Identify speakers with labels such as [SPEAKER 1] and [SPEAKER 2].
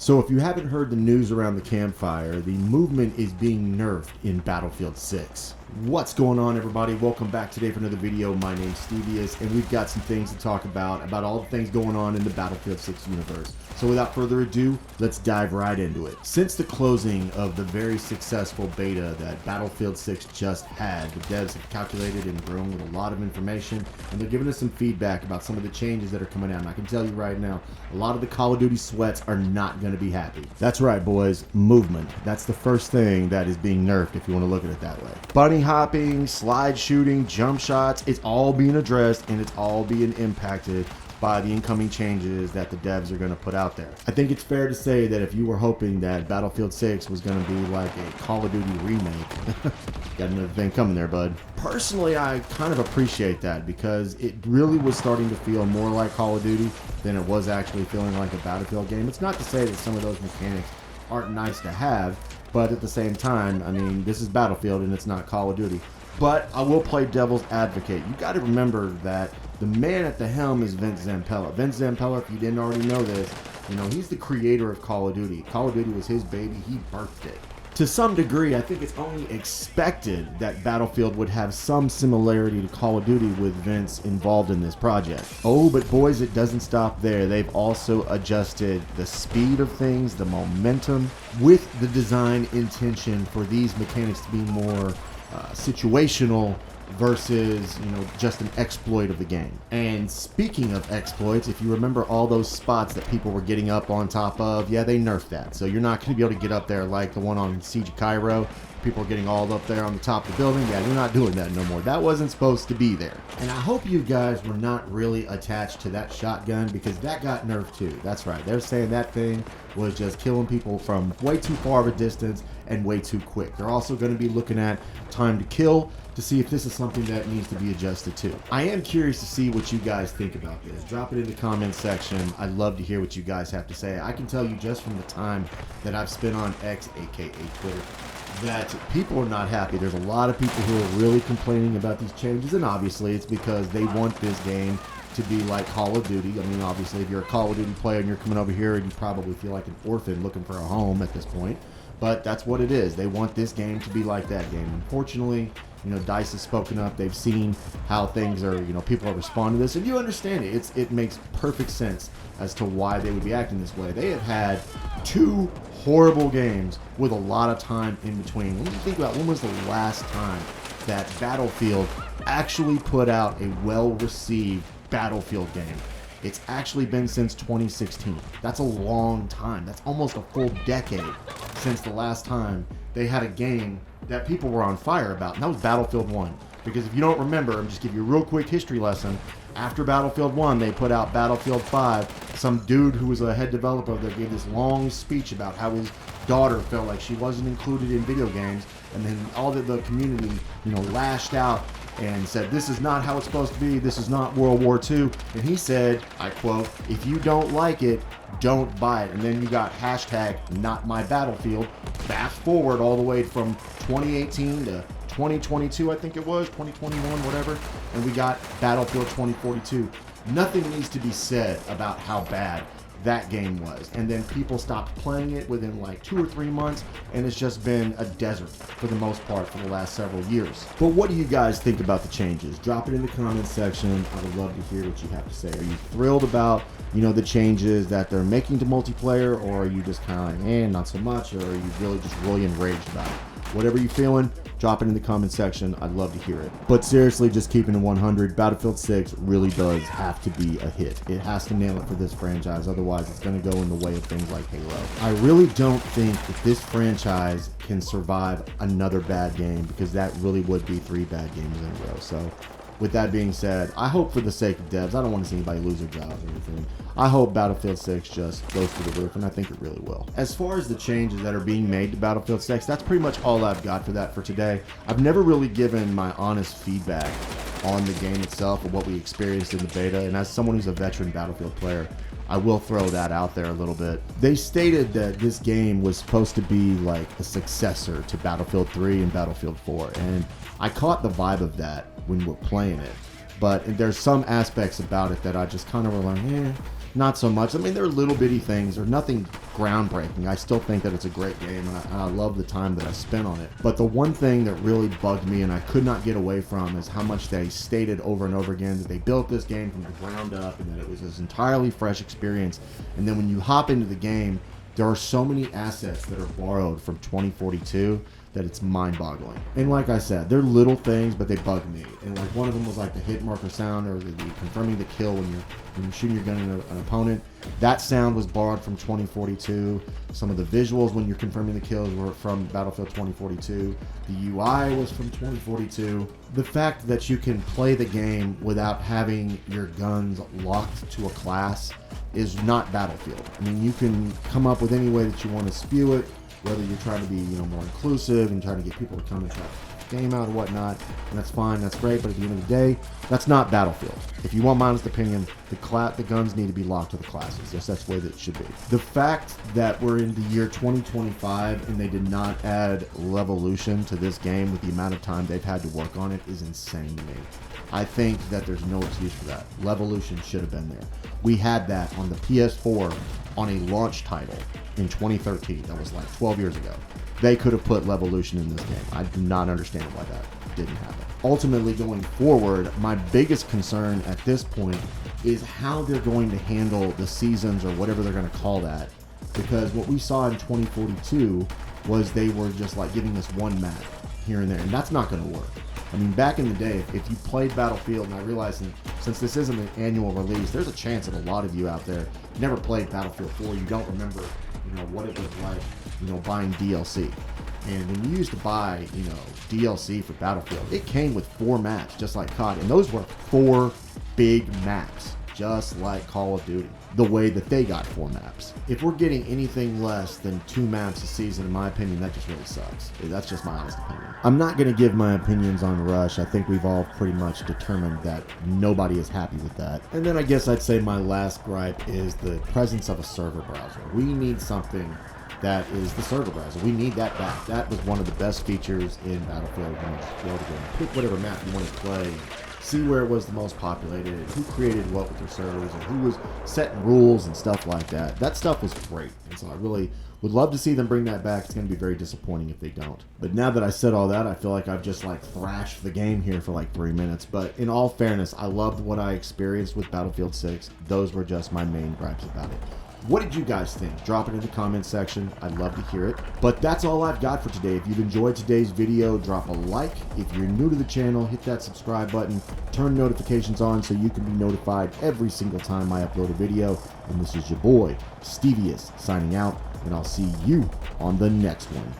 [SPEAKER 1] So if you haven't heard the news around the campfire, the movement is being nerfed in Battlefield 6. What's going on, everybody? Welcome back today for another video. My name's Stevius, and we've got some things to talk about all the things going on in the Battlefield 6 universe. So without further ado, let's dive right into it. Since the closing of the very successful beta that Battlefield 6 just had, the devs have calculated and grown with a lot of information, and they're giving us some feedback about some of the changes that are coming out. And I can tell you right now, a lot of the Call of Duty sweats are not going to be happy. That's right, boys. Movement. That's the first thing that is being nerfed, if you want to look at it that way. Bunny hopping, slide shooting, jump shots, it's all being addressed and it's all being impacted by the incoming changes that the devs are going to put out there. I think it's fair to say that if you were hoping that Battlefield 6 was going to be like a Call of Duty remake, got another thing coming there, bud. Personally, I kind of appreciate that because it really was starting to feel more like Call of Duty than it was actually feeling like a Battlefield game. It's not to say that some of those mechanics aren't nice to have, but at the same time, I mean, this is Battlefield and it's not Call of Duty. But I will play devil's advocate. You got to remember that the man at the helm is Vince Zampella. Vince Zampella, if you didn't already know this, you know, he's the creator of Call of Duty. Call of Duty was his baby. He birthed it. To some degree, I think it's only expected that Battlefield would have some similarity to Call of Duty with Vince involved in this project. Oh, but boys, it doesn't stop there. They've also adjusted the speed of things, the momentum, with the design intention for these mechanics to be more situational versus, you know, just an exploit of the game. And speaking of exploits, if you remember all those spots that people were getting up on top of, yeah, they nerfed that. So you're not going to be able to get up there like the one on Siege of Cairo. People are getting all up there on the top of the building. Yeah, you're not doing that no more. That wasn't supposed to be there. And I hope you guys were not really attached to that shotgun because that got nerfed too. That's right. They're saying that thing was just killing people from way too far of a distance and way too quick. They're also going to be looking at time to kill to see if this is something that needs to be adjusted to. I am curious to see what you guys think about this. Drop it in the comment section. I'd love to hear what you guys have to say. I can tell you just from the time that I've spent on X, aka Twitter, that people are not happy. There's a lot of people who are really complaining about these changes, and obviously it's because they want this game to be like Call of Duty. I mean, obviously if you're a Call of Duty player and you're coming over here and you probably feel like an orphan looking for a home at this point, but that's what it is. They want this game to be like that game. Unfortunately, you know, DICE has spoken up. They've seen how things are, you know, people are responding to this, and you understand it. It makes perfect sense as to why they would be acting this way. They have had two horrible games with a lot of time in between. When you think about when was the last time that Battlefield actually put out a well-received Battlefield game? It's actually been since 2016. That's a long time. That's almost a full decade since the last time they had a game that people were on fire about, and that was Battlefield 1. Because if you don't remember, I'm just give you a real quick history lesson. After Battlefield 1, they put out Battlefield 5. Some dude who was a head developer there gave this long speech about how his daughter felt like she wasn't included in video games, and then all the community, you know, lashed out and said, this is not how it's supposed to be, this is not World War II. And he said, I quote, if you don't like it, don't buy it. And then you got hashtag not my Battlefield. Fast forward all the way from 2018 to 2022, I think it was, 2021, whatever, and we got Battlefield 2042. Nothing needs to be said about how bad that game was, and then people stopped playing it within like 2 or 3 months, and it's just been a desert for the most part for the last several years. But what do you guys think about the changes? Drop it in the comments section. I would love to hear what you have to say. Are you thrilled about, you know, the changes that they're making to multiplayer, or are you just kind of like, not so much, or are you really enraged about it? Whatever you're feeling, drop it in the comment section. I'd love to hear it. But seriously, just keeping it 100, Battlefield 6 really does have to be a hit. It has to nail it for this franchise. Otherwise, it's going to go in the way of things like Halo. I really don't think that this franchise can survive another bad game, because that really would be 3 bad games in a row. So with that being said, I hope for the sake of devs, I don't want to see anybody lose their jobs or anything. I hope Battlefield 6 just goes through the roof, and I think it really will. As far as the changes that are being made to Battlefield 6, that's pretty much all I've got for that for today. I've never really given my honest feedback on the game itself or what we experienced in the beta, and as someone who's a veteran Battlefield player, I will throw that out there a little bit. They stated that this game was supposed to be like a successor to Battlefield 3 and Battlefield 4, and I caught the vibe of that when we're playing it. But there's some aspects about it that I just kind of were like, not so much. I mean, there are little bitty things. There's nothing groundbreaking. I still think that it's a great game, and I love the time that I spent on it. But the one thing that really bugged me and I could not get away from is how much they stated over and over again that they built this game from the ground up and that it was this entirely fresh experience. And then when you hop into the game, there are so many assets that are borrowed from 2042 that it's mind-boggling. And like I said, they're little things, but they bug me. And like one of them was like the hit marker sound, or the confirming the kill when you're shooting your gun at an opponent. That sound was borrowed from 2042. Some of the visuals when you're confirming the kills were from Battlefield 2042. The UI was from 2042. The fact that you can play the game without having your guns locked to a class is not Battlefield. I mean, you can come up with any way that you want to spew it, whether you're trying to be, more inclusive and trying to get people to come and try the game out or whatnot, and that's fine, that's great, but at the end of the day, that's not Battlefield. If you want my honest opinion, the guns need to be locked to the classes. Yes, that's the way that it should be. The fact that we're in the year 2025 and they did not add Levolution to this game with the amount of time they've had to work on it is insane to me. I think that there's no excuse for that. Levolution should have been there. We had that on the PS4 on a launch title in 2013. That was like 12 years ago. They could have put Levolution in this game. I do not understand why that didn't happen. Ultimately, going forward, my biggest concern at this point is how they're going to handle the seasons, or whatever they're going to call that. Because what we saw in 2042 was they were just like giving us one map here and there, and that's not going to work. I mean, back in the day, if you played Battlefield, and I realize since this isn't an annual release, there's a chance that a lot of you out there never played Battlefield 4. You don't remember, what it was like, buying DLC. And when you used to buy, DLC for Battlefield, it came with 4 maps, just like COD. And those were 4 big maps, just like Call of Duty, the way that they got 4 maps. If we're getting anything less than 2 maps a season, in my opinion, that just really sucks. That's just my honest opinion. I'm not going to give my opinions on Rush. I think we've all pretty much determined that nobody is happy with that. And then I guess I'd say my last gripe is the presence of a server browser. We need something that is the server browser. We need that back. That was one of the best features in Battlefield. You just be able to go and pick whatever map you want to play, see where it was the most populated, who created what with their servers, and who was setting rules and stuff like that. That stuff was great, and so I really would love to see them bring that back. It's going to be very disappointing if they don't. But now that I said all that, I feel like I've just thrashed the game here for 3 minutes. But in all fairness, I loved what I experienced with Battlefield 6. Those were just my main gripes about it. What did you guys think? Drop it in the comments section. I'd love to hear it. But that's all I've got for today. If you've enjoyed today's video, drop a like. If you're new to the channel, hit that subscribe button. Turn notifications on so you can be notified every single time I upload a video. And this is your boy, Stevious, signing out. And I'll see you on the next one.